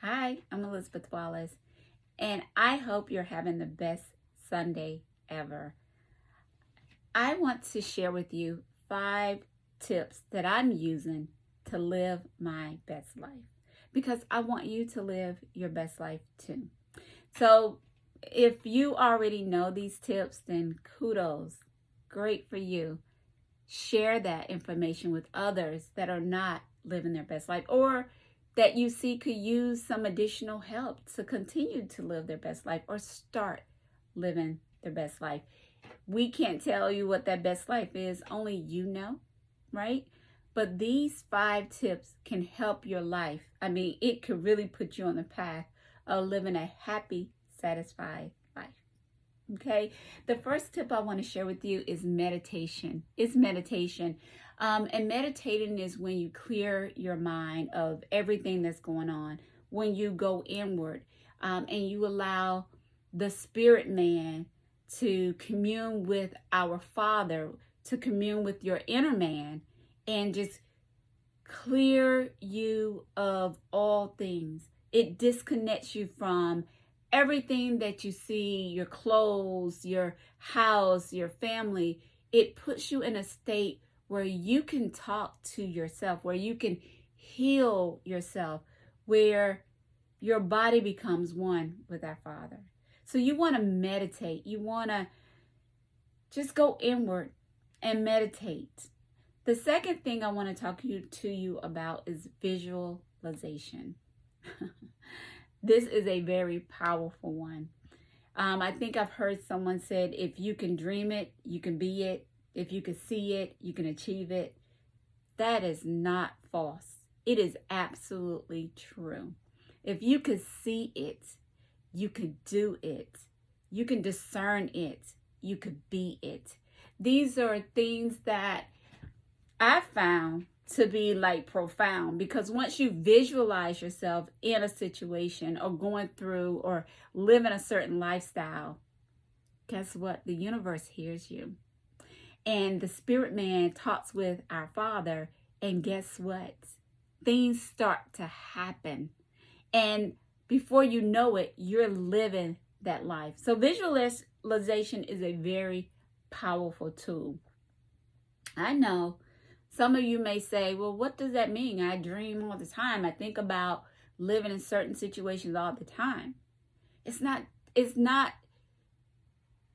Hi, I'm Elizabeth Wallace, and I hope you're having the best Sunday ever. I want to share with you 5 tips that I'm using to live my best life because I want you to live your best life too. So, if you already know these tips, then kudos. Great for you. Share that information with others that are not living their best life or that you see could use some additional help to continue to live their best life or start living their best life. We can't tell you what that best life is, only you know, right? But these 5 tips can help your life. I mean, it could really put you on the path of living a happy, satisfied life. Okay, the first tip I want to share with you is meditation. It's meditation. And meditating is when you clear your mind of everything that's going on, when you go inward and you allow the spirit man to commune with our Father, to commune with your inner man, and just clear you of all things. It disconnects you from everything that you see, your clothes, your house, your family. It puts you in a state where you can talk to yourself, where you can heal yourself, where your body becomes one with our Father. So you want to meditate. You want to just go inward and meditate. The second thing I want to talk to you about is visualization. This is a very powerful one. I think I've heard someone said, if you can dream it, you can be it. If you can see it, you can achieve it. That is not false. It is absolutely true. If you could see it, you could do it. You can discern it. You could be it. These are things that I found to be like profound, because once you visualize yourself in a situation or going through or living a certain lifestyle, guess what? The universe hears you. And the spirit man talks with our Father, and guess what? Things start to happen. And before you know it, you're living that life. So visualization is a very powerful tool. I know some of you may say, well, what does that mean? I dream all the time. I think about living in certain situations all the time. It's not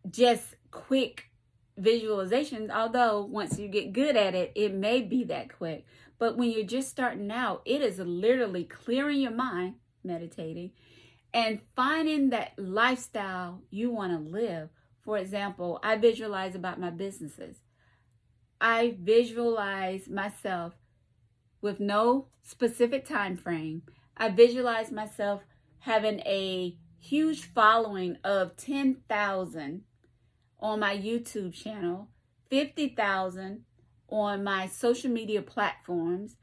just quick visualizations, although once you get good at it, it may be that quick. But when you're just starting out, it is literally clearing your mind, meditating, and finding that lifestyle you want to live. For example, I visualize about my businesses. I visualize myself with no specific time frame. I visualize myself having a huge following of 10,000 on my YouTube channel, 50,000 on my social media platforms.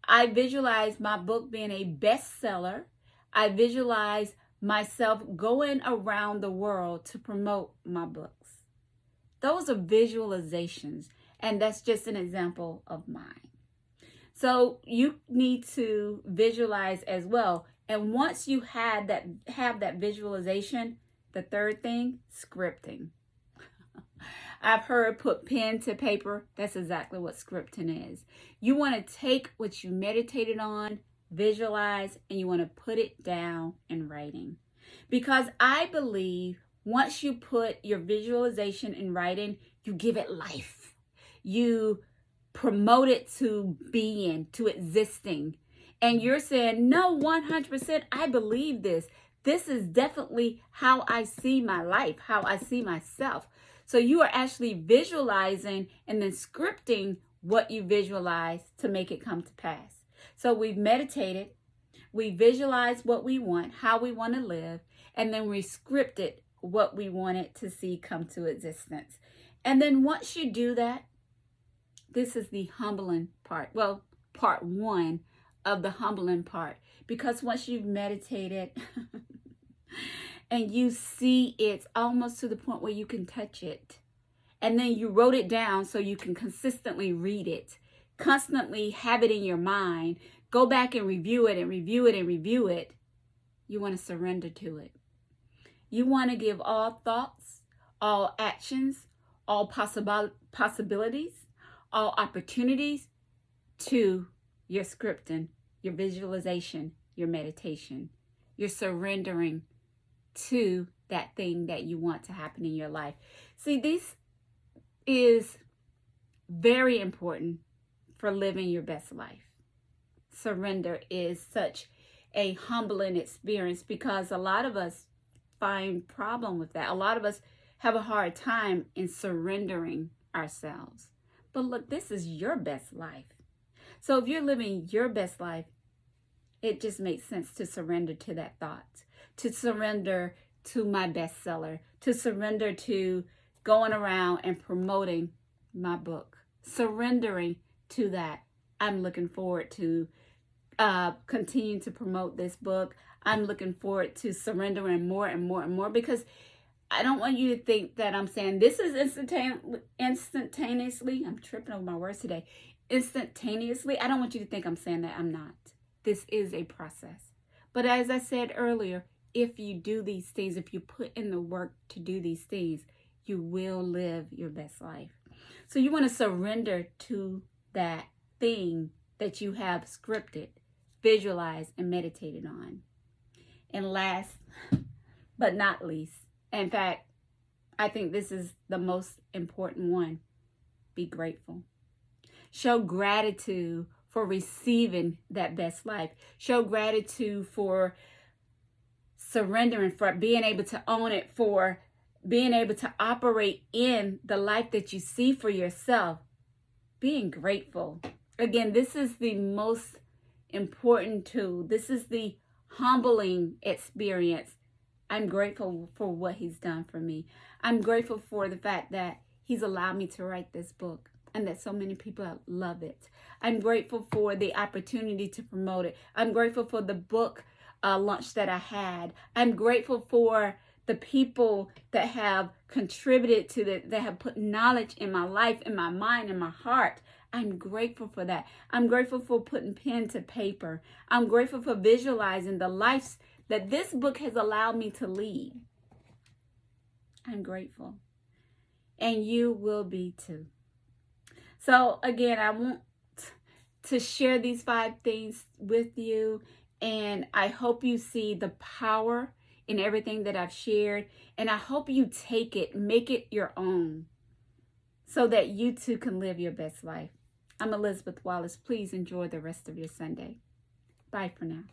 I visualize my book being a bestseller. I visualize myself going around the world to promote my books. Those are visualizations. And that's just an example of mine. So you need to visualize as well. And once you have that visualization, the third thing, scripting. I've heard put pen to paper. That's exactly what scripting is. You want to take what you meditated on, visualize, and you want to put it down in writing. Because I believe once you put your visualization in writing, you give it life. You promote it to being, to existing. And you're saying, no, 100%, I believe this. This is definitely how I see my life, how I see myself. So you are actually visualizing and then scripting what you visualize to make it come to pass. So we've meditated, we visualize what we want, how we want to live, and then we scripted what we wanted to see come to existence. And then once you do that, this is the humbling part. Well, part 1 of the humbling part. Because once you've meditated and you see it almost to the point where you can touch it, and then you wrote it down so you can consistently read it, constantly have it in your mind, go back and review it and review it and review it, You want to surrender to it. You want to give all thoughts, all actions, all possibilities, all opportunities to your scripting, your visualization, your meditation. You're surrendering to that thing that you want to happen in your life. See, this is very important for living your best life. Surrender is such a humbling experience because a lot of us find problem with that. A lot of us have a hard time in surrendering ourselves. But look, this is your best life. So if you're living your best life, it just makes sense to surrender to that thought, to surrender to my bestseller, to surrender to going around and promoting my book, surrendering to that. I'm looking forward to continuing to promote this book. I'm looking forward to surrendering more and more and more, because I don't want you to think that I'm saying this is instantaneously. I'm tripping over my words today. Instantaneously. I don't want you to think I'm saying that. I'm not. This is a process. But as I said earlier, if you do these things, if you put in the work to do these things, you will live your best life. So you want to surrender to that thing that you have scripted, visualized, and meditated on. And last but not least, in fact, I think this is the most important one, be grateful. Show gratitude for receiving that best life. Show gratitude for surrendering, for being able to own it, for being able to operate in the life that you see for yourself. Being grateful. Again, this is the most important tool. This is the humbling experience. I'm grateful for what he's done for me. I'm grateful for the fact that he's allowed me to write this book and that so many people love it. I'm grateful for the opportunity to promote it. I'm grateful for the book launch that I had. I'm grateful for the people that have contributed to that have put knowledge in my life, in my mind, in my heart. I'm grateful for that. I'm grateful for putting pen to paper. I'm grateful for visualizing the lives that this book has allowed me to lead. I'm grateful. And you will be too. So again, I want to share these 5 things with you. And I hope you see the power in everything that I've shared. And I hope you take it, make it your own, so that you too can live your best life. I'm Elizabeth Wallace. Please enjoy the rest of your Sunday. Bye for now.